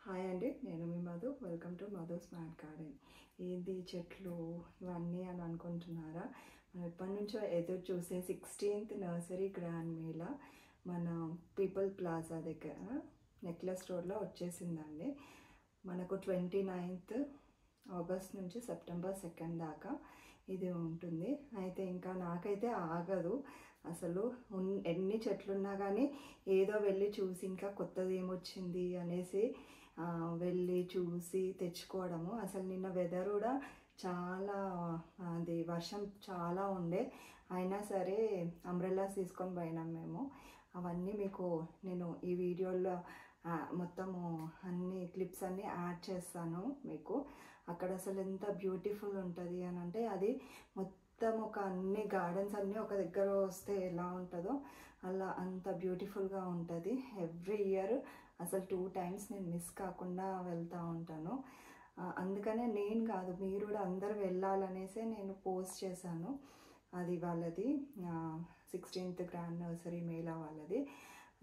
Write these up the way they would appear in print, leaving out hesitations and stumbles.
Hi అండి, నేను మీ Madhu. Welcome to Madhu smart garden. ఏంది చెట్లు ఇవన్నీ అని అనుకుంటున్నారా? మనం ఎప్పటి నుంచో ఎదురు చూసే 16th నర్సరీ గ్రాండ్ మేళా మన పీపుల్ ప్లాజా దగ్గర నెక్లెస్ రోడ్లో వచ్చేసిందండి. మనకు 29th ఆగస్ట్ నుంచి సెప్టెంబర్ 2 దాకా ఇది ఉంటుంది. అయితే ఇంకా నాకైతే ఆగదు అసలు. ఎన్ని చెట్లున్నా కానీ ఏదో వెళ్ళి చూసి ఇంకా కొత్తది ఏమొచ్చింది అనేసి వెళ్ళి చూసి తెచ్చుకోవడము. అసలు నిన్న వెదర్ కూడా చాలా అది వర్షం చాలా ఉండే, అయినా సరే అంబ్రెల్లాస్ తీసుకొని పోయినాం మేము. అవన్నీ మీకు నేను ఈ వీడియోలో మొత్తము అన్ని క్లిప్స్ అన్నీ యాడ్ చేస్తాను మీకు. అక్కడ అసలు ఎంత బ్యూటిఫుల్ ఉంటుంది అని అంటే, అది మొత్తం ఒక అన్ని గార్డెన్స్ అన్నీ ఒక దగ్గర వస్తే ఎలా ఉంటుందో అలా అంత బ్యూటిఫుల్గా ఉంటుంది. ఎవ్రీ ఇయర్ అసలు 2 times నేను మిస్ కాకుండా వెళ్తూ ఉంటాను. అందుకనే నేను కాదు, మీరు కూడా అందరూ వెళ్ళాలనేసే నేను పోస్ట్ చేశాను. అది వాళ్ళది 16th గ్రాండ్ నర్సరీ మేళా వాళ్ళది.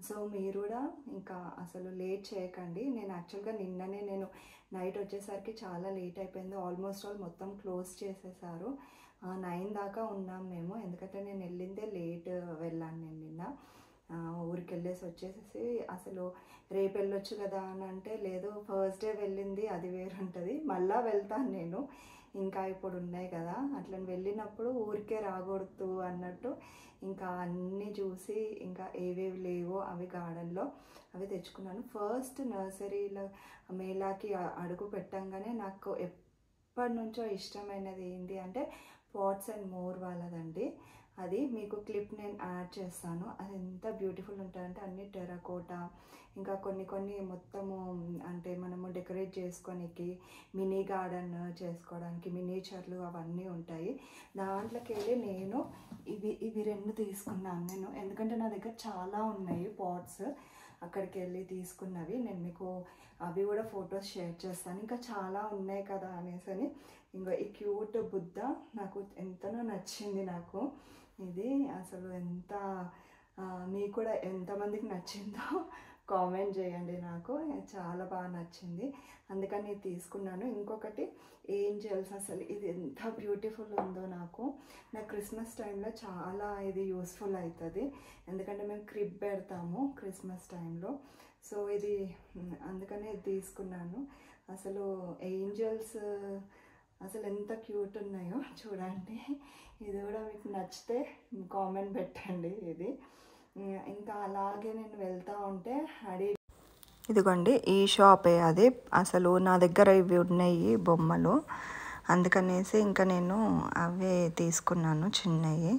సో మీరు కూడా ఇంకా అసలు లేట్ చేయకండి. నేను యాక్చువల్గా నిన్ననే నేను నైట్ వచ్చేసరికి చాలా లేట్ అయిపోయింది. ఆల్మోస్ట్ ఆల్ మొత్తం క్లోజ్ చేసేసారు. 9 దాకా ఉన్నాం మేము, ఎందుకంటే నేను వెళ్ళిందే లేట్ వెళ్ళాను. నేను నిన్న ఊరికి వెళ్ళేసి వచ్చేసేసి అసలు రేపు వెళ్ళొచ్చు కదా అని అంటే, లేదు ఫస్ట్ డే వెళ్ళింది అది వేరు ఉంటుంది, మళ్ళీ వెళ్తాను నేను. ఇంకా ఇప్పుడు ఉన్నాయి కదా, అట్లా వెళ్ళినప్పుడు ఊరికే రాకూడదు అన్నట్టు ఇంకా అన్నీ చూసి ఇంకా ఏవేవి లేవో అవి గార్డెన్లో అవి తెచ్చుకున్నాను. ఫస్ట్ నర్సరీలో మేళాకి అడుగు పెట్టంగానే నాకు ఎప్పటి నుంచో ఇష్టమైనది ఏంటి అంటే పాట్స్ అండ్ మోర్ వాళ్ళదండి. అది మీకు క్లిప్ నేను యాడ్ చేస్తాను. అది ఎంత బ్యూటిఫుల్ ఉంటుందంటే అన్ని టెరాకోటా, ఇంకా కొన్ని మొత్తము అంటే మనము డెకరేట్ చేసుకోనికి, మినీ గార్డెన్ చేసుకోవడానికి మినీచర్లు అవన్నీ ఉంటాయి. దాంట్లోకి వెళ్ళి నేను ఇవి 2 తీసుకున్నాను నేను, ఎందుకంటే నా దగ్గర చాలా ఉన్నాయి పాట్స్. అక్కడికి వెళ్ళి తీసుకున్నవి నేను మీకు అవి కూడా ఫొటోస్ షేర్ చేస్తాను. ఇంకా చాలా ఉన్నాయి కదా అనేసి ఇంకా ఈ క్యూట్ బుద్ధ నాకు ఎంతనో నచ్చింది. నాకు ఇది అసలు ఎంత మీకు కూడా ఎంతమందికి నచ్చిందో కామెంట్ చేయండి. నాకు చాలా బాగా నచ్చింది, అందుకని ఇది తీసుకున్నాను. ఇంకొకటి ఏంజల్స్, అసలు ఇది ఎంత బ్యూటిఫుల్ ఉందో. నాకు క్రిస్మస్ టైంలో చాలా ఇది యూస్ఫుల్ అవుతుంది, ఎందుకంటే మేము క్రిబ్ పెడతాము క్రిస్మస్ టైంలో. సో ఇది అందుకనే తీసుకున్నాను. అసలు ఏంజల్స్ అసలు ఎంత క్యూట్ ఉన్నాయో చూడండి. ఇది కూడా మీకు నచ్చితే కామెంట్ పెట్టండి. ఇది ఇంకా అలాగే నేను వెళ్తూ ఉంటే ఇదిగోండి ఈ షాపే అది. అసలు నా దగ్గర ఇవి ఉన్నాయి బొమ్మలు, అందుకనేసి ఇంకా నేను అవే తీసుకున్నాను చిన్నవి.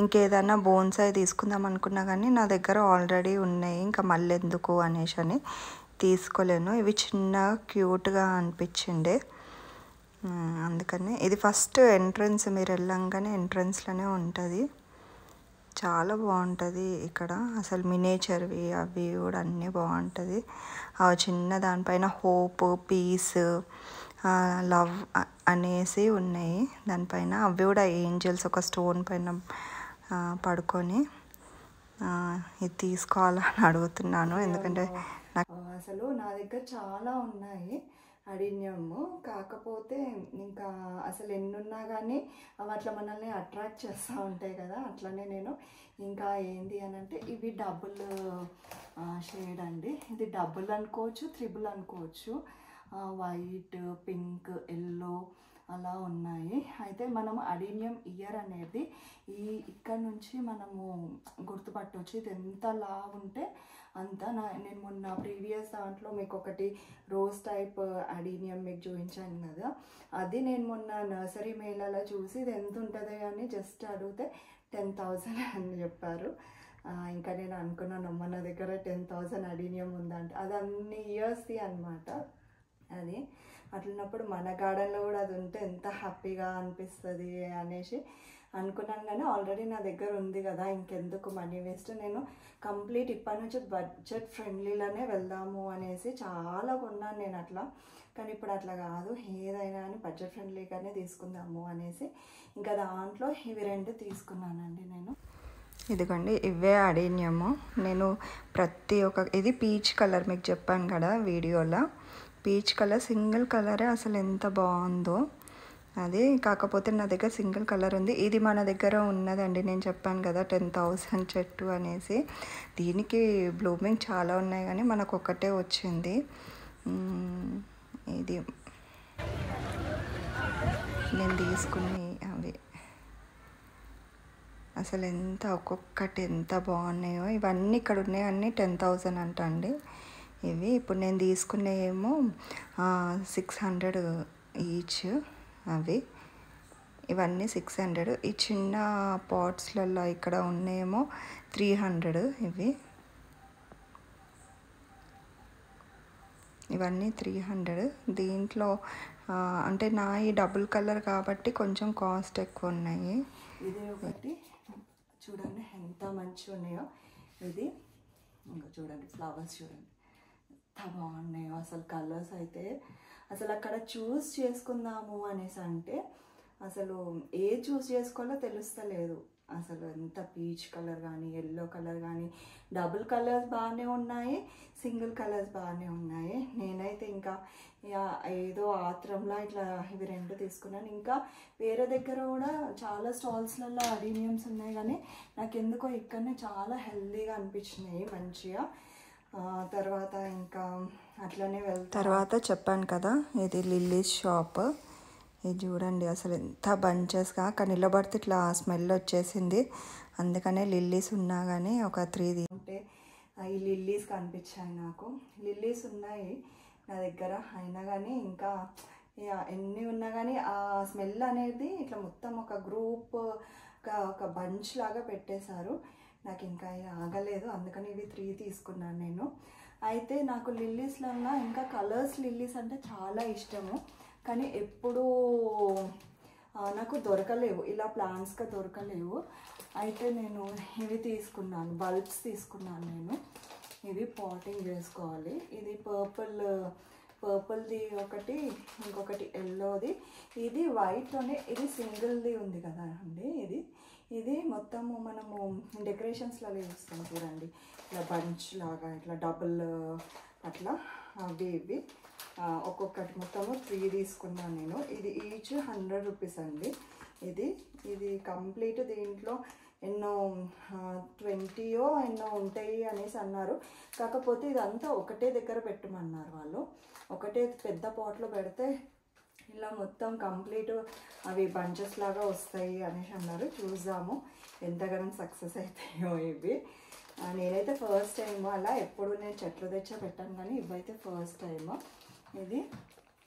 ఇంకేదైనా బోన్సాయి తీసుకుందాం అనుకున్నా కానీ నా దగ్గర ఆల్రెడీ ఉన్నాయి, ఇంకా మళ్ళీ ఎందుకు అనేసి తీసుకోలేను. ఇవి చిన్న క్యూట్గా అనిపించిండే, అందుకని ఇది ఫస్ట్ ఎంట్రన్స్. మీరు వెళ్ళంగానే ఎంట్రన్స్లోనే ఉంటుంది, చాలా బాగుంటుంది ఇక్కడ. అసలు మినేచర్వి అవి కూడా అన్నీ బాగుంటుంది. చిన్న దానిపైన హోప్, పీస్, లవ్ అనేసి ఉన్నాయి దానిపైన. అవి కూడా ఏంజల్స్ ఒక స్టోన్ పైన పడుకొని ఇది తీసుకోవాలని అడుగుతున్నాను, ఎందుకంటే అసలు నా దగ్గర చాలా ఉన్నాయి అడినియము. కాకపోతే ఇంకా అసలు ఎన్నున్నా కానీ అవి అట్లా మనల్ని అట్రాక్ట్ చేస్తూ ఉంటాయి కదా. అట్లనే నేను ఇంకా ఏంటి అని అంటే ఇవి డబుల్ షేడ్ అండి. ఇది డబుల్ అనుకోవచ్చు, త్రిబుల్ అనుకోవచ్చు. వైట్, పింక్, ఎల్లో అలా ఉన్నాయి. అయితే మనము అడీనియం ఇయర్ అనేది ఇక్కడ నుంచి మనము గుర్తుపట్టవచ్చు. ఇది ఎంత లావు ఉంటే అంత. నేను మొన్న ప్రీవియస్ దాంట్లో మీకు ఒకటి రోజ్ టైప్ అడీనియం మీకు చూపించాను కదా, అది నేను మొన్న నర్సరీ మేళాలో చూసి ఇది ఎంత ఉంటుంది అని జస్ట్ అడిగితే 10,000 అని చెప్పారు. ఇంకా నేను అనుకున్నాను మన దగ్గర 10,000 అడీనియం ఉందంటే, అది అన్ని ఇయర్స్ది అనమాట. అది అట్లున్నప్పుడు మన గార్డెన్లో కూడా అది ఉంటే ఎంత హ్యాపీగా అనిపిస్తుంది అనేసి అనుకున్నాను. కానీ ఆల్రెడీ నా దగ్గర ఉంది కదా, ఇంకెందుకు మనీ వేస్ట్. నేను కంప్లీట్ ఇప్పటి నుంచి బడ్జెట్ ఫ్రెండ్లీలోనే వెళ్దాము అనేసి చాలా కొన్నాను నేను అట్లా. కానీ ఇప్పుడు అట్లా కాదు, ఏదైనా అని బడ్జెట్ ఫ్రెండ్లీగానే తీసుకుందాము అనేసి ఇంకా దాంట్లో ఇవి 2 తీసుకున్నానండి నేను. ఇదిగోండి ఇవే అడేనియము. నేను ప్రతి ఒక్క ఇది పీచ్ కలర్ మీకు చెప్పాను కదా వీడియోలో. పీచ్ కలర్ సింగిల్ కలరే అసలు ఎంత బాగుందో. అది కాకపోతే నా దగ్గర సింగిల్ కలర్ ఉంది. ఇది మన దగ్గర ఉన్నదండి, నేను చెప్పాను కదా 10,000 చెట్టు అనేసి. దీనికి బ్లూమింగ్ చాలా ఉన్నాయి కానీ మనకు ఒక్కటే వచ్చింది. ఇది నేను తీసుకుని అవి అసలు ఎంత ఒక్కొక్కటి ఎంత బాగున్నాయో. ఇవన్నీ ఇక్కడ ఉన్నాయన్నీ 10,000 అంట అండి ఇవి. ఇప్పుడు నేను తీసుకునేమో 600 ఈచ్ అవి. ఇవన్నీ 600. ఈ చిన్న పాట్స్లలో ఇక్కడ ఉన్నాయేమో 300 ఇవి. ఇవన్నీ 300. దీంట్లో అంటే నా ఈ డబుల్ కలర్ కాబట్టి కొంచెం కాస్ట్ ఎక్కువ ఉన్నాయి. ఇది ఒకటి చూడండి ఎంత మంచిగా ఉన్నాయో. ఇది ఇంకా చూడండి ఫ్లవర్స్ చూడండి ఎంత బాగున్నాయో అసలు. కలర్స్ అయితే అసలు అక్కడ చూస్ చేసుకుందాము అనేసి అంటే అసలు ఏ చూస్ చేసుకోవాలో తెలుస్తలేదు. అసలు ఎంత పీచ్ కలర్ కానీ ఎల్లో కలర్ కానీ డబుల్ కలర్స్ బాగానే ఉన్నాయి, సింగిల్ కలర్స్ బాగానే ఉన్నాయి. నేనైతే ఇంకా ఏదో ఆత్రంలో ఇట్లా ఇవి రెండు తీసుకున్నాను. ఇంకా వేరే దగ్గర కూడా చాలా స్టాల్స్లలో అడేనియమ్స్ ఉన్నాయి కానీ నాకు ఎందుకో ఇక్కడనే చాలా హెల్తీగా అనిపించినాయి మంచిగా. తర్వాత ఇంకా అట్లనే తర్వాత చెప్పాను కదా ఇది లిల్లీస్ షాప్. ఇది చూడండి అసలు ఎంత బంచెస్గా కానీ నిలబడితే ఇట్లా స్మెల్ వచ్చేసింది. అందుకనే లిల్లీస్ ఉన్నా కానీ ఒక 3 ఉంటే ఈ లిల్లీస్ కనిపించాయి నాకు. లిల్లీస్ ఉన్నాయి నా దగ్గర అయినా కానీ ఇంకా ఎన్ని ఉన్నా కానీ ఆ స్మెల్ అనేది ఇట్లా మొత్తం ఒక గ్రూప్ ఒక బంచ్ లాగా పెట్టేశారు. నాకు ఇంకా ఆగలేదు, అందుకని ఇవి 3 తీసుకున్నాను నేను. అయితే నాకు లిల్లీస్లలో ఇంకా కలర్స్ లిల్లీస్ అంటే చాలా ఇష్టము కానీ ఎప్పుడూ నాకు దొరకలేవు, ఇలా ప్లాంట్స్గా దొరకలేవు. అయితే నేను ఇవి తీసుకున్నాను, బల్బ్స్ తీసుకున్నాను నేను. ఇవి పాటింగ్ చేసుకోవాలి. ఇది పర్పుల్ది ఒకటి, ఇంకొకటి ఎల్లోది, ఇది వైట్లోనే. ఇది సింగిల్ది ఉంది కదా అండి. ఇది మొత్తము మనము డెకరేషన్స్లలో చూస్తాం చూడండి, ఇట్లా బంచ్ లాగా ఇట్లా డబుల్ అట్లా అవి ఇవి ఒక్కొక్కటి మొత్తము 3 తీసుకున్నాను నేను. ఇది ఈచ్ 100 రూపీస్ అండి. ఇది కంప్లీట్. దీంట్లో ఎన్నో 20 ఎన్నో ఉంటాయి అనేసి అన్నారు. కాకపోతే ఇదంతా ఒకటే దగ్గర పెట్టమన్నారు వాళ్ళు. ఒకటే పెద్ద పాట్లో పెడితే ఇలా మొత్తం కంప్లీట్ అవి బంచెస్ లాగా వస్తాయి అనేసి అన్నారు. చూద్దాము ఎంతగానో సక్సెస్ అవుతాయో ఇవి. నేనైతే ఫస్ట్ టైం అలా, ఎప్పుడు నేను చెట్లు తెచ్చా పెట్టాను కానీ ఇవైతే ఫస్ట్ టైము. ఇది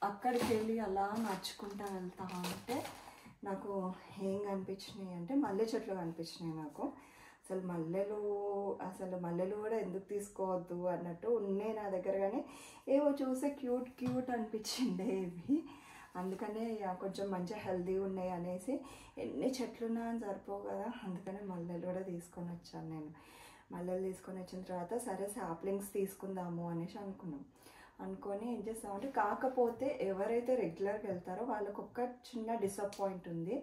అక్కడికి వెళ్ళి అలా నడుచుకుంటా వెళ్తా ఉంటే నాకు ఏం కనిపించినాయి అంటే మల్లె చెట్లు కనిపించినాయి నాకు. అసలు మల్లెలు కూడా ఎందుకు తీసుకోవద్దు అన్నట్టు ఉన్నాయి నా దగ్గర కానీ ఏవో చూస్తే క్యూట్ అనిపించిండే ఇవి. అందుకనే కొంచెం మంచిగా హెల్తీగా ఉన్నాయి అనేసి ఎన్ని చెట్లున్నా సరిపోవు కదా, అందుకనే మల్లెలు కూడా తీసుకొని వచ్చాను నేను. మల్లెలు తీసుకొని వచ్చిన తర్వాత సరే సాప్లింగ్స్ తీసుకుందాము అనేసి అనుకొని ఏం చేస్తామంటే, కాకపోతే ఎవరైతే రెగ్యులర్గా వెళ్తారో వాళ్ళకు ఒక్క చిన్న డిసప్పాయింట్ ఉంది.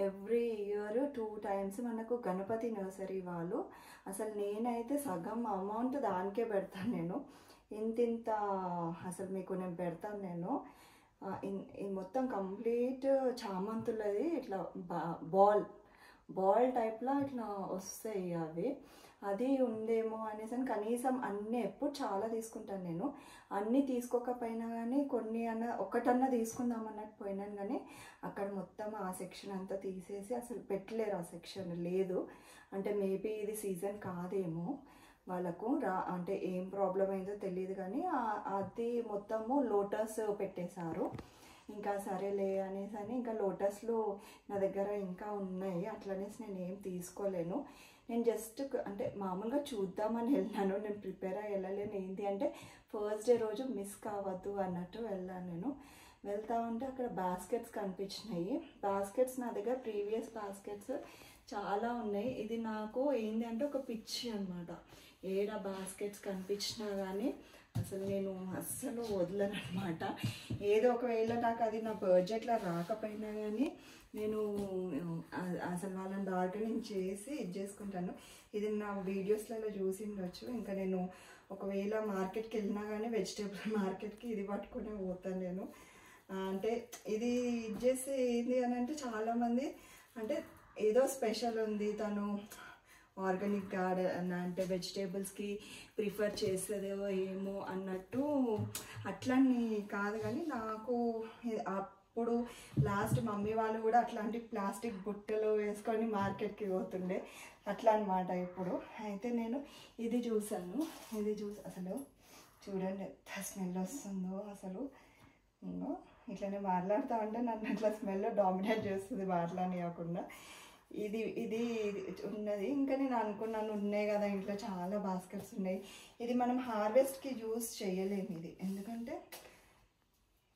ఎవ్రీ ఇయర్ 2 times మనకు గణపతి నర్సరీ వాళ్ళు అసలు నేనైతే సగం అమౌంట్ దానికే పెడతాను నేను. ఇంత అసలు మీకు నేను పెడతాను నేను. మొత్తం కంప్లీట్ చామంతులది ఇట్లా బాల్ టైప్లో ఇట్లా వస్తాయి అవి. అది ఉందేమో అనేసి కనీసం అన్నీ ఎప్పుడు చాలా తీసుకుంటాను నేను. అన్నీ తీసుకోకపోయినా కానీ కొన్ని ఒకటన్నా తీసుకుందాం అన్నట్టు పోయినాను కానీ అక్కడ మొత్తం ఆ సెక్షన్ అంతా తీసేసి అసలు పెట్టలేరు, ఆ సెక్షన్ లేదు. అంటే మేబీ ఇది సీజన్ కాదేమో వాళ్ళకు అంటే ఏం ప్రాబ్లం అయిందో తెలియదు కానీ అది మొత్తము లోటస్ పెట్టేశారు. ఇంకా సరేలే అనేసి ఇంకా లోటస్లు నా దగ్గర ఇంకా ఉన్నాయి, అట్లనేసి నేను ఏం తీసుకోలేను. నేను జస్ట్ అంటే మామూలుగా చూద్దామని వెళ్ళాను, నేను ప్రిపేర్ అయ్యి వెళ్ళలేను. ఏంటి అంటే ఫస్ట్ డే రోజు మిస్ కావద్దు అన్నట్టు వెళ్ళాను నేను. వెళ్తా ఉంటే అక్కడ బాస్కెట్స్ కనిపించినాయి. బాస్కెట్స్ నా దగ్గర ప్రీవియస్ బాస్కెట్స్ చాలా ఉన్నాయి. ఇది నాకు ఏంటి అంటే ఒక పిచ్చి అనమాట. ఏడా బాస్కెట్స్ కనిపించినా కానీ అసలు నేను అస్సలు వదలను అనమాట. ఏదో ఒకవేళ నాకు అది నా బడ్జెట్లో రాకపోయినా కానీ నేను అసలు వాళ్ళని బార్గెనింగ్ చేసి ఇది చేసుకుంటాను. ఇది నా వీడియోస్లలో చూసి ఉండొచ్చు. ఇంకా నేను ఒకవేళ మార్కెట్కి వెళ్ళినా కానీ వెజిటేబుల్ మార్కెట్కి ఇది పట్టుకునే పోతాను నేను. అంటే ఇది చేసి ఏంది అని అంటే చాలామంది అంటే ఏదో స్పెషల్ ఉంది, తను ఆర్గానిక్ గార్డెన్ అంటే వెజిటేబుల్స్కి ప్రిఫర్ చేస్తుందో ఏమో అన్నట్టు అట్లని కాదు. కానీ నాకు అప్పుడు లాస్ట్ మమ్మీ వాళ్ళు కూడా అట్లాంటి ప్లాస్టిక్ బుట్టలు వేసుకొని మార్కెట్కి పోతుండే అట్లా అనమాట. ఇప్పుడు అయితే నేను ఇది చూసాను. అసలు చూడండి ఎంత స్మెల్ వస్తుందో. అసలు ఇట్లనే మాట్లాడుతూ ఉంటే నన్ను అట్లా స్మెల్ డామినేట్ చేస్తుంది మాట్లాడనివ్వకుండా. ఇది ఉన్నది. ఇంకా నేను అనుకున్నాను ఉన్నాయి కదా ఇంట్లో చాలా బాస్కెట్స్ ఉన్నాయి. ఇది మనం హార్వెస్ట్కి యూస్ చేయలేము ఇది, ఎందుకంటే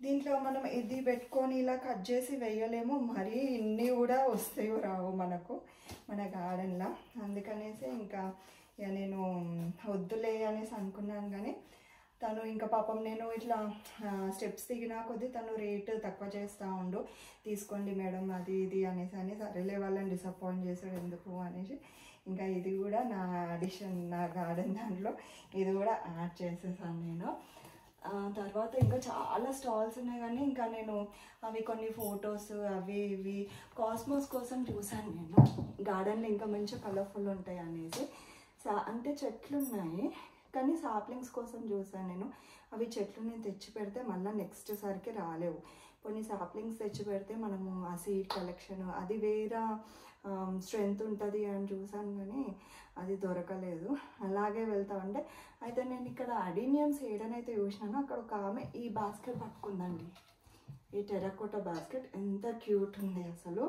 దీంట్లో మనం ఇది పెట్టుకొని ఇలా కట్ చేసి వేయలేము. మరీ ఇన్ని కూడా వస్తాయో రావు మనకు మన గార్డెన్లో. అందుకనేసి ఇంకా నేను వద్దులే అనేసి అనుకున్నాను. కానీ తను ఇంకా పాపం నేను ఇట్లా స్టెప్స్ దిగినా కొద్దీ తను రేటు తక్కువ చేస్తూ ఉండు, తీసుకోండి మేడం అది ఇది అనేసి సరేలే వాళ్ళని డిసప్పాయింట్ చేసాడు ఎందుకు అనేసి ఇంకా ఇది కూడా నా అడిషన్, నా గార్డెన్ దాంట్లో ఇది కూడా యాడ్ చేసేసాను నేను. తర్వాత ఇంకా చాలా స్టాల్స్ ఉన్నాయి. కానీ ఇంకా నేను అవి కొన్ని ఫొటోస్ అవి ఇవి కాస్మోస్ కోసం చూసాను నేను. గార్డెన్లో ఇంకా మంచిగా కలర్ఫుల్ ఉంటాయి అనేసి అంటే చెట్లు ఉన్నాయి కానీ సాప్లింగ్స్ కోసం చూసాను నేను. అవి చెట్లు నేను తెచ్చి పెడితే మళ్ళీ నెక్స్ట్ సారికి రాలేవు. కొన్ని సాప్లింగ్స్ తెచ్చి పెడితే మనము ఆ సీడ్ కలెక్షన్ అది వేరే స్ట్రెంగ్త్ ఉంటుంది అని చూసాను కానీ అది దొరకలేదు. అలాగే వెళ్తా ఉంటే అయితే నేను ఇక్కడ అడీనియమ్స్ ఏడనైతే చూసినానో అక్కడ ఒక ఆమె ఈ బాస్కెట్ పట్టుకుందండి. ఈ టెర్రకోటా బాస్కెట్ ఎంత క్యూట్ ఉంది అసలు.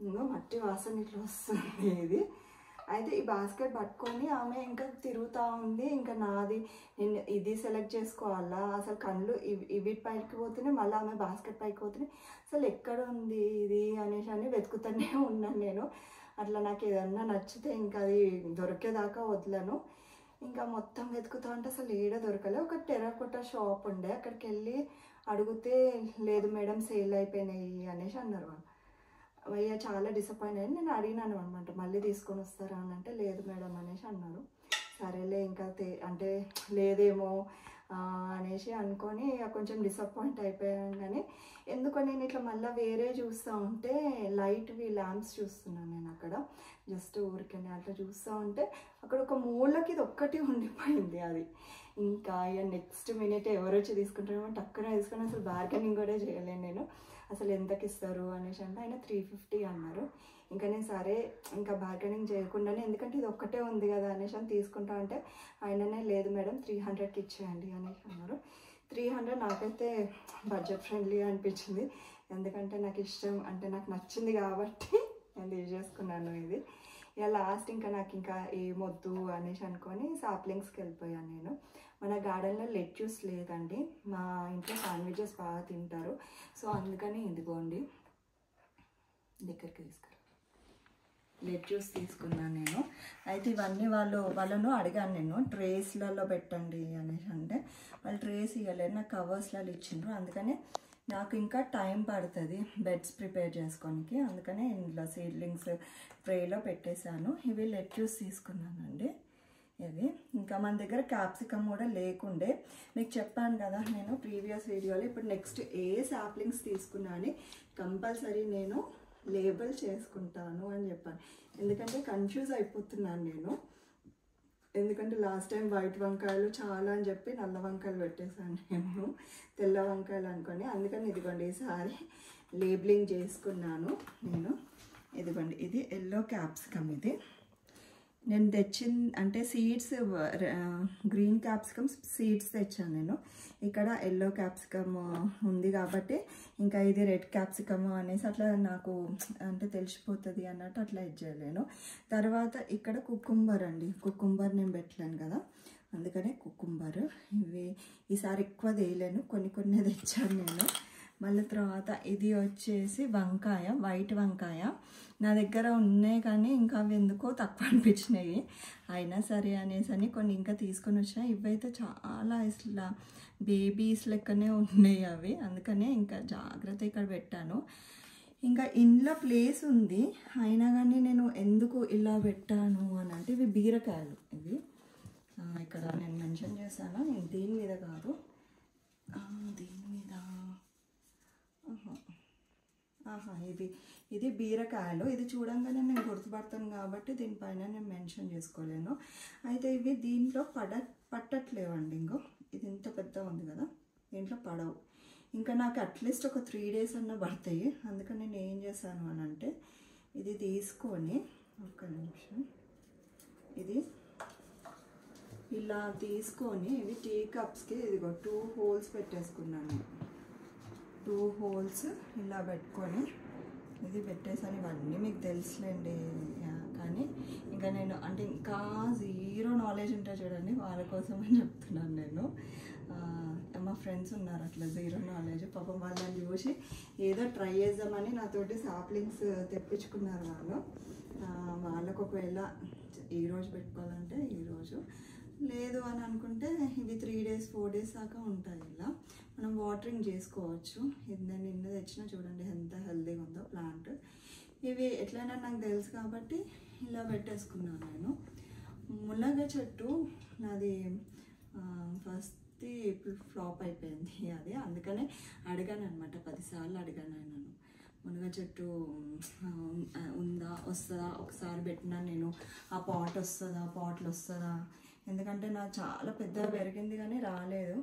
ఇంకా మట్టి వాసన ఇట్లా వస్తుంది ఇది. అయితే ఈ బాస్కెట్ పట్టుకొని ఆమె ఇంకా తిరుగుతూ ఉంది. ఇంకా నాది నేను ఇది సెలెక్ట్ చేసుకోవాలా, అసలు కళ్ళు ఇవి పైకి పోతున్నాయి, మళ్ళీ ఆమె బాస్కెట్ పైకి పోతున్నాయి, అసలు ఎక్కడ ఉంది ఇది అనేసి అని వెతుకుతూనే ఉన్నాను నేను. అట్లా నాకు ఏదన్నా నచ్చితే ఇంకా అది దొరికేదాకా వదలను. ఇంకా మొత్తం వెతుకుతా అంటే అసలు ఏడ దొరకలే. ఒక టెర్రకోటా షాప్ ఉండే, అక్కడికి వెళ్ళి అడిగితే లేదు మేడం సేల్ అయిపోయినాయి అనేసి అన్నారు వాళ్ళు. అయ్యా చాలా డిసప్పాయింట్ అయ్యి నేను అడిగినాను అనమాట, మళ్ళీ తీసుకొని వస్తారా అని అంటే లేదు మేడం అనేసి అన్నారు. సరేలే ఇంకా అంటే లేదేమో అనేసి అనుకొని కొంచెం డిసప్పాయింట్ అయిపోయాను. కానీ ఎందుకో నేను ఇట్లా మళ్ళీ వేరే చూస్తూ ఉంటే లైట్వి ల్యాంప్స్ చూస్తున్నాను నేను అక్కడ జస్ట్ ఊరికనే అట్లా చూస్తూ ఉంటే అక్కడ ఒక మూలకి ఇది ఒక్కటి ఉండిపోయింది. అది ఇంకా ఇక నెక్స్ట్ మినిట్ ఎవరు వచ్చి తీసుకుంటారేమో టక్కున తీసుకొని అసలు బార్గెనింగ్ కూడా చేయలేను నేను. అసలు ఎంతకి ఇస్తారు అనేసి అంటే ఆయన 350 అన్నారు. ఇంకా నేను సరే ఇంకా బార్గెనింగ్ చేయకుండానే, ఎందుకంటే ఇది ఒక్కటే ఉంది కదా అనేసి అని తీసుకుంటా అంటే ఆయననే లేదు మేడం 300కి ఇచ్చేయండి అనేసి అన్నారు. 300 నాకైతే బడ్జెట్ ఫ్రెండ్లీ అనిపించింది, ఎందుకంటే నాకు ఇష్టం అంటే నాకు నచ్చింది కాబట్టి నేను తీసేసుకున్నాను ఇది. ఇక లాస్ట్ ఇంకా నాకు ఇంకా ఏమొద్దు అనేసి అనుకొని సాప్లింగ్స్కి వెళ్ళిపోయాను నేను. మన గార్డెన్లో లెట్యూస్ లేదండి, మా ఇంట్లో శాండ్విచెస్ బాగా తింటారు, సో అందుకని ఇదిగోండి దగ్గరికి తీసుకురా లెట్యూస్ తీసుకున్నాను నేను. అయితే ఇవన్నీ వాళ్ళను అడిగాను నేను ట్రేస్లలో పెట్టండి అనేసి అంటే వాళ్ళు ట్రేస్ ఇవ్వలేదు, నాకు కవర్స్లలో ఇచ్చిండ్రు. అందుకని నాకు ఇంకా టైం పడుతుంది బెడ్స్ ప్రిపేర్ చేసుకోనికి, అందుకనే ఇంట్లో సీడ్లింగ్స్ ట్రేలో పెట్టేశాను. ఇవి లెట్యూస్ తీసుకున్నానండి ఇవి. ఇంకా మన దగ్గర క్యాప్సికమ్ కూడా లేకుండే, మీకు చెప్పాను కదా నేను ప్రీవియస్ వీడియోలో. ఇప్పుడు నెక్స్ట్ ఏ సాప్లింగ్స్ తీసుకున్నా అని కంపల్సరీ నేను లేబుల్ చేసుకుంటాను అని చెప్పాను, ఎందుకంటే కన్ఫ్యూజ్ అయిపోతున్నాను నేను. ఎందుకంటే లాస్ట్ టైం వైట్ వంకాయలు చాలా అని చెప్పి నల్ల వంకాయలు పెట్టేశాను నేను, తెల్ల వంకాయలు అనుకొని. అందుకని ఇదిగోండి ఈసారి లేబులింగ్ చేసుకున్నాను నేను. ఇదిగోండి ఇది ఎల్లో క్యాప్సికమ్, ఇది నేను అంటే సీడ్స్ గ్రీన్ క్యాప్సికమ్ సీడ్స్ తెచ్చాను నేను. ఇక్కడ ఎల్లో క్యాప్సికమ్ ఉంది కాబట్టి ఇంకా ఇది రెడ్ క్యాప్సికమ్ అనేసి అట్లా నాకు అంటే తెలిసిపోతుంది అన్నట్టు అట్లా ఇచ్చేయలేను. తర్వాత ఇక్కడ కుకుంబర్ అండి, కుకుంబర్ నేను పెట్టలేను కదా, అందుకనే కుకుంబర్ ఇవి ఈసారి ఎక్కువ వేయలేను, కొన్ని తెచ్చాను నేను. మళ్ళీ తర్వాత ఇది వచ్చేసి వంకాయ, వైట్ వంకాయ. నా దగ్గర ఉన్నాయి కానీ ఇంకా అవి ఎందుకో తక్కువ అనిపించినాయి. అయినా సరే అనేసి అని కొన్ని ఇంకా తీసుకొని వచ్చా. ఇవైతే చాలా ఇట్లా బేబీస్ లెక్కనే ఉన్నాయి అవి, అందుకనే ఇంకా జాగ్రత్త ఇక్కడ పెట్టాను. ఇంకా ఇంట్లో ప్లేస్ ఉంది అయినా కానీ నేను ఎందుకు ఇలా పెట్టాను అని అంటే, ఇవి బీరకాయలు. ఇవి ఇక్కడ నేను మెన్షన్ చేశాను, నేను దీని మీద కాదు, దీని మీద ఇది బీరకాయలు. ఇది చూడంగానే నేను గుర్తుపడతాను కాబట్టి దీనిపైన నేను మెన్షన్ చేసుకోలేను. అయితే ఇవి దీంట్లో పట్టట్లేవండి. ఇంకో ఇది ఇంత పెద్ద ఉంది కదా, దీంట్లో పడవు. ఇంకా నాకు అట్లీస్ట్ ఒక 3 days అన్న పడతాయి. అందుకని నేను ఏం చేశాను అని అంటే, ఇది తీసుకొని ఒక్క నిమిషం, ఇది ఇలా తీసుకొని ఇవి టీ కప్స్కి ఇదిగో 2 holes పెట్టేసుకున్నాను. 2 holes ఇలా పెట్టుకొని ఇది పెట్టేసాను. ఇవన్నీ మీకు తెలుసులేండి, కానీ ఇంకా నేను అంటే ఇంకా 0 knowledge ఉంటే చూడండి, వాళ్ళ కోసం అని చెప్తున్నాను నేను. మా ఫ్రెండ్స్ ఉన్నారు అట్లా 0 knowledge, పాపం వాళ్ళని చూసి ఏదో ట్రై చేద్దామని నాతోటి సాప్లింగ్స్ తెప్పించుకున్నారు వాళ్ళు. వాళ్ళకు ఒకవేళ ఈరోజు పెట్టుకోవాలంటే ఈరోజు, లేదు అని అనుకుంటే ఇవి 3 days 4 days దాకా ఉంటాయి. ఇలా మనం వాటరింగ్ చేసుకోవచ్చు. ఇది నేను నిన్న తెచ్చినా చూడండి ఎంత హెల్తీగా ఉందో ప్లాంట్. ఇవి ఎట్లయినా నాకు తెలుసు కాబట్టి ఇలా పెట్టేసుకున్నాను నేను. మునగ చెట్టు నాది ఫస్ట్ ఇప్పుడు ఫ్లాప్ అయిపోయింది అది, అందుకనే అడిగాను అనమాట, 10 సార్లు అడిగాను నేను, మునగ చెట్టు ఉందా వస్తుందా, ఒకసారి పెట్టినా నేను ఆ పాట్ వస్తుందా, పాట్లు వస్తుందా, ఎందుకంటే నాకు చాలా పెద్దగా పెరిగింది కానీ రాలేదు.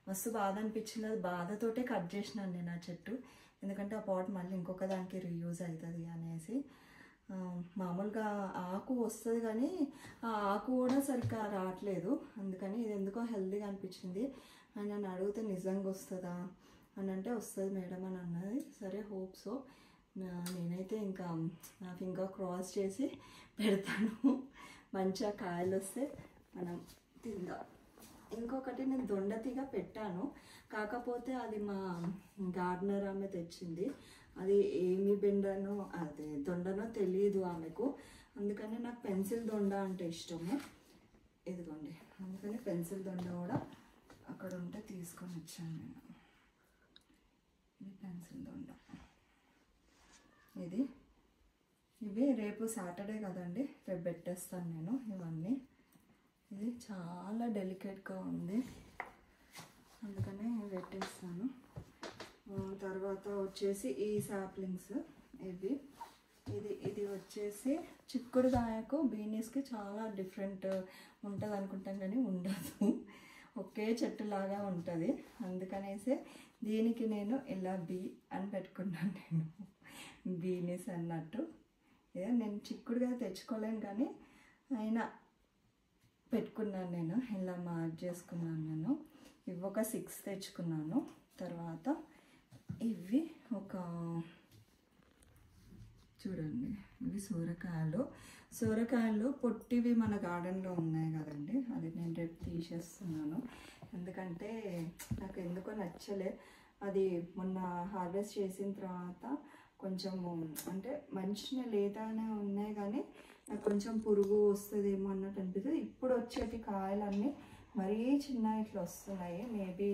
మస్తు బాధ అనిపించింది. అది బాధతోటే కట్ చేసినాను నేను ఆ చెట్టు, ఎందుకంటే ఆ పాట్ మళ్ళీ ఇంకొక దానికి రీయూజ్ అవుతుంది అనేసి. మామూలుగా ఆకు వస్తుంది కానీ ఆ ఆకు కూడా సరిగ్గా రావట్లేదు, అందుకని ఇది ఎందుకో హెల్తీగా అనిపించింది. అని నన్ను అడిగితే నిజంగా వస్తుందా అని అంటే, వస్తుంది మేడం అని అన్నది. సరే హోప్ సో. నేనైతే ఇంకా నా ఫింగర్ క్రాస్ చేసి పెడతాను, మంచిగా కాయలు వస్తే మనం తిందాం. ఇంకొకటి నేను దొండతీగ పెట్టాను, కాకపోతే అది మా గార్డెనర్ ఆమె తెచ్చింది. అది ఏమి బెండనో అది దొండనో తెలియదు ఆమెకు, అందుకని నాకు పెన్సిల్ దొండ అంటే ఇష్టము. ఇదిగోండి, అందుకని పెన్సిల్ దొండ కూడా అక్కడ ఉంటే తీసుకొని వచ్చాను నేను. ఇది పెన్సిల్ దొండ. ఇవి రేపు సాటర్డే కదండి, రేపు పెట్టేస్తాను నేను ఇవన్నీ. ఇది చాలా డెలికేట్గా ఉంది, అందుకనే పెట్టేస్తాను. తర్వాత వచ్చేసి ఈ సాప్లింగ్స్ ఇది వచ్చేసి చిక్కుడుకాయకు బీనీస్కి చాలా డిఫరెంట్ ఉంటుంది అనుకుంటాం కానీ ఉండదు, ఒకే చెట్టులాగా ఉంటుంది. అందుకనేసి దీనికి నేను ఇలా బీ అని పెట్టుకున్నాను, నేను బీనీస్ అన్నట్టు. నేను చిక్కుడుకాయ తెచ్చుకోలేను కానీ అయినా పెట్టుకున్నాను, నేను ఇలా మార్క్ చేసుకున్నాను. నేను ఇవి ఒక 6 తెచ్చుకున్నాను. తర్వాత ఇవి ఒక చూడండి, ఇవి సోరకాయలు పొట్టివి మన గార్డెన్లో ఉన్నాయి కదండి, అది నేను రేపు తీసేస్తున్నాను. ఎందుకంటే నాకు ఎందుకో నచ్చలే, అది మొన్న హార్వెస్ట్ చేసిన తర్వాత కొంచెం అంటే మంచిగా లేతానే ఉన్నాయి కానీ నాకు కొంచెం పురుగు వస్తుందేమో అన్నట్టు అనిపిస్తుంది. ఇప్పుడు వచ్చేటి కాయలన్నీ మరీ చిన్న ఇట్లా వస్తున్నాయి, మేబీ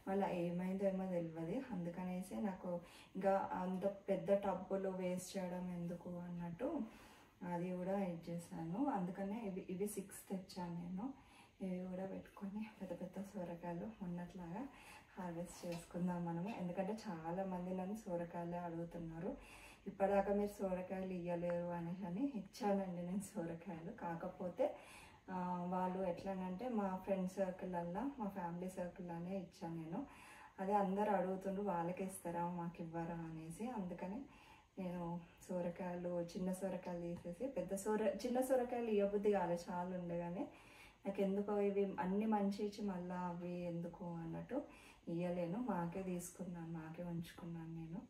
వాళ్ళ ఏమైందో ఏమో తెలియదు. అందుకనేసి నాకు ఇంకా అంత పెద్ద టబ్బులో వేస్ట్ చేయడం ఎందుకు అన్నట్టు అది కూడా ఇచ్చేసాను. అందుకనే ఇవి 6 తెచ్చాను నేను. ఇవి కూడా పెట్టుకొని పెద్ద పెద్ద సొరకాయలు ఉన్నట్లాగా హార్వెస్ట్ చేసుకుందాం మనము. ఎందుకంటే చాలామంది నన్ను సొరకాయలే అడుగుతున్నారు, ఇప్పటిదాకా మీరు సొరకాయలు ఇవ్వలేరు అనేసి అని ఇచ్చానండి నేను సొరకాయలు. కాకపోతే వాళ్ళు ఎట్లానంటే మా ఫ్రెండ్ సర్కిల్లల్లో, మా ఫ్యామిలీ సర్కిల్లోనే ఇచ్చాను నేను. అదే అందరు అడుగుతుండ్రు, వాళ్ళకి ఇస్తారా మాకు ఇవ్వరా అనేసి. అందుకని నేను సొరకాయలు చిన్న సొరకాయలు తీసేసి చిన్న సొరకాయలు ఇవ్వబుద్ధి కాదు, చాలా ఉండే కానీ నాకు ఎందుకో ఇవి అన్నీ మంచి ఇచ్చి మళ్ళీ అవి ఎందుకు అన్నట్టు ఇవ్వలేను. మాకే తీసుకున్నాను, మాకే ఉంచుకున్నాను నేను.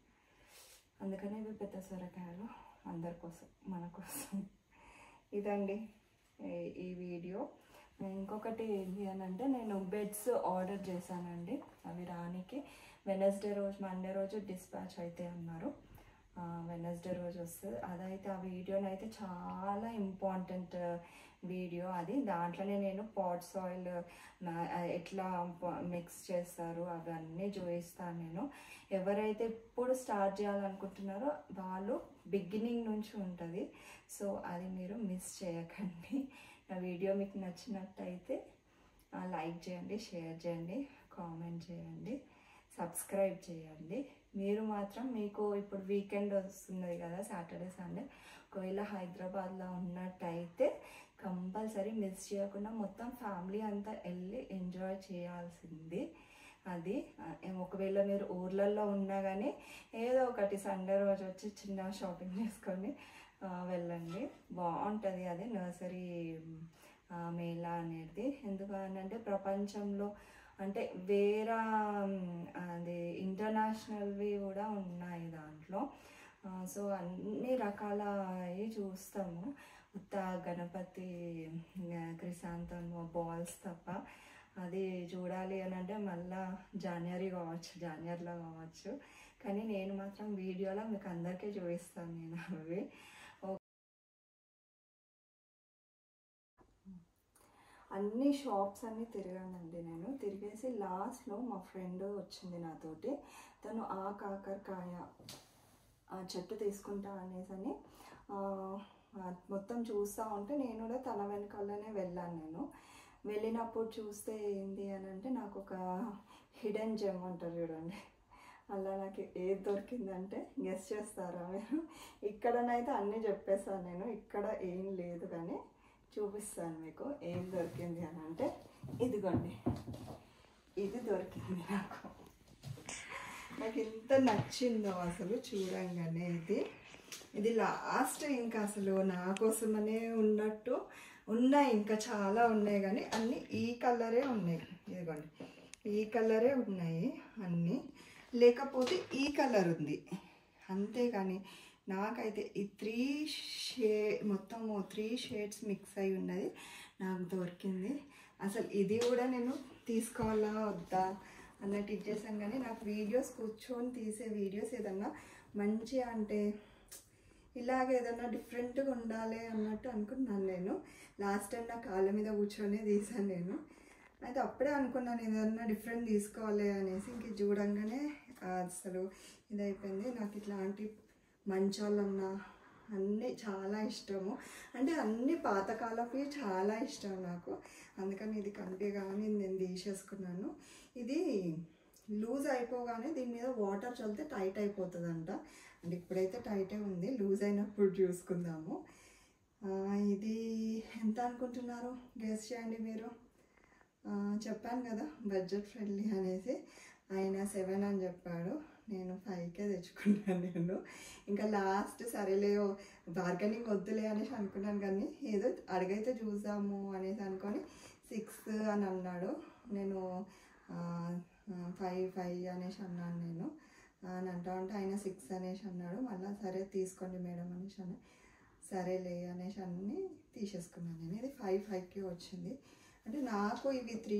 అందుకని ఇవి పెద్ద సొరకాయలు అందరి కోసం, మన కోసం. ఇదండి ఈ వీడియో. ఇంకొకటి ఏంటి అని అంటే, నేను బెడ్స్ ఆర్డర్ చేశానండి, అవి రానికి వెనస్డే రోజు మండే రోజు డిస్పాచ్ అయితే అన్నారు. వెనస్డే రోజు వస్తుంది. అదైతే ఆ వీడియోనైతే చాలా ఇంపార్టెంట్ వీడియో అది. దాంట్లోనే నేను పాట్ సాయిల్ ఎట్లా మిక్స్ చేస్తారు అవన్నీ చూపిస్తాను నేను. ఎవరైతే ఇప్పుడు స్టార్ట్ చేయాలనుకుంటున్నారో వాళ్ళు బిగినింగ్ నుంచి ఉంటుంది. సో అది మీరు మిస్ చేయకండి. నా వీడియో మీకు నచ్చినట్టయితే లైక్ చేయండి, షేర్ చేయండి, కామెంట్ చేయండి, సబ్స్క్రైబ్ చేయండి. మీరు మాత్రం మీకు ఇప్పుడు వీకెండ్ వస్తున్నది కదా, సాటర్డే సండే, ఒకవేళ హైదరాబాద్లో ఉన్నట్టయితే కంపల్సరీ మిస్ చేయకుండా మొత్తం ఫ్యామిలీ అంతా వెళ్ళి ఎంజాయ్ చేయాల్సింది అది. ఒకవేళ మీరు ఊర్లలో ఉన్నా కానీ ఏదో ఒకటి సండే రోజు వచ్చి చిన్న షాపింగ్ చేసుకొని వెళ్ళండి. బాగుంటుంది అది నర్సరీ మేళా అనేది. ఎందుకంటే ప్రపంచంలో అంటే వేరే అది ఇంటర్నేషనల్వి కూడా ఉన్నాయి దాంట్లో. సో అన్ని రకాల చూస్తాము. ఉత్త గణపతి క్రిసాంతం బాల్స్ తప్ప అది చూడాలి అని అంటే మళ్ళీ జాన్వరిలో కావచ్చు. కానీ నేను మాత్రం వీడియోలో మీకు అందరికీ చూపిస్తాను నేను అవి. అన్ని షాప్స్ అన్నీ తిరిగానండి నేను. తిరిగేసి లాస్ట్లో మా ఫ్రెండ్ వచ్చింది నాతోటి. తను ఆ కాకరకాయ చెట్టు తీసుకుంటా అనేసి మొత్తం చూస్తూ ఉంటే నేను కూడా తన వెనకాలనే వెళ్ళాను. నేను వెళ్ళినప్పుడు చూస్తే ఏంటి అని అంటే నాకు ఒక హిడెన్ జెమ్ అంటారు చూడండి, అలా నాకు ఏది దొరికిందంటే గెస్ చేస్తారా మీరు? ఇక్కడనైతే అన్నీ చెప్పేస్తాను నేను, ఇక్కడ ఏం లేదు కానీ చూపిస్తాను మీకు ఏం దొరికింది అని అంటే. ఇదిగోండి, ఇది దొరికింది నాకు ఎంత నచ్చిందో అసలు చూడంగానే. ఇది లాస్ట్ ఇంకా అసలు నా కోసమనే ఉన్నట్టు ఉన్నాయి. ఇంకా చాలా ఉన్నాయి కానీ అన్నీ ఈ కలరే ఉన్నాయి. ఇదిగోండి, ఈ కలరే ఉన్నాయి అన్నీ, లేకపోతే ఈ కలర్ ఉంది అంతేగాని నాకైతే ఈ మొత్తము 3 షేడ్స్ మిక్స్ అయి ఉన్నది నాకు దొరికింది. అసలు ఇది కూడా నేను తీసుకోవాలా వద్దా అన్నట్టు ఇచ్చేసాను. కానీ నాకు వీడియోస్ కూర్చొని తీసే వీడియోస్ ఏదన్నా మంచిగా అంటే ఇలాగ ఏదన్నా డిఫరెంట్గా ఉండాలి అన్నట్టు అనుకున్నాను నేను. లాస్ట్ టైం నా కాళ్ళ మీద కూర్చొని తీసాను నేను. అయితే అప్పుడే అనుకున్నాను ఏదన్నా డిఫరెంట్ తీసుకోవాలి అనేసి. ఇంక చూడంగానే అసలు ఇదైపోయింది. నాకు ఇట్లాంటి మంచాలన్నా అన్నీ చాలా ఇష్టము. అంటే అన్ని పాతకాలపు చాలా ఇష్టం నాకు. అందుకని ఇది కంటిగానే నేను తీసేసుకున్నాను. ఇది లూజ్ అయిపోగానే దీని మీద వాటర్ చల్లితే టైట్ అయిపోతుందంట. అంటే ఇప్పుడైతే టైటే ఉంది, లూజ్ అయినప్పుడు చూసుకుందాము. ఇది ఎంత అనుకుంటున్నారు గెస్ చేయండి మీరు? చెప్పాను కదా బడ్జెట్ ఫ్రెండ్లీ అనేసి. ఆయన 7 అని చెప్పాడు, నేను 5కే తెచ్చుకున్నాను నేను. ఇంకా లాస్ట్ సరేలే బార్గెనింగ్ వద్దులే అనేసి అనుకున్నాను, కానీ ఏదో అడిగైతే చూద్దాము అనేసి అనుకొని 6 అని అన్నాడు. నేను 5 అనేసి అన్నాను నేను. అని అంటా ఉంటే ఆయన 6 అనేసి అన్నాడు. మళ్ళీ సరే తీసుకోండి మేడం అనేసి అని సరేలే అనేసి అన్నీ తీసేసుకున్నాను నేను. ఇది 5కే వచ్చింది. అంటే నాకు ఇవి 3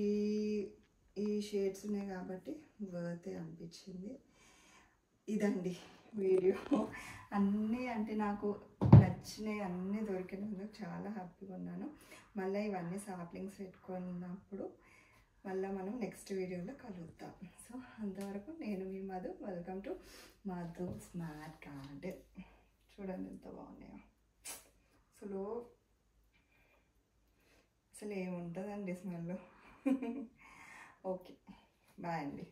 ఈ షేడ్స్ ఉన్నాయి కాబట్టి వర్తే అనిపించింది. ఇదండి వీడియో. అన్నీ అంటే నాకు నచ్చినాయి, అన్నీ దొరికినందుకు చాలా హ్యాపీగా ఉన్నాను. మళ్ళీ ఇవన్నీ సాప్లింగ్స్ పెట్టుకున్నప్పుడు మళ్ళీ మనం నెక్స్ట్ వీడియోలో కలుద్దాం. సో అంతవరకు నేను మీ Madhu. Welcome to Madhu smart garden. చూడండి ఎంత బాగున్నాయో. అసలు ఏముంటుందండి స్మెల్. ఓకే, బాయ్ అండి.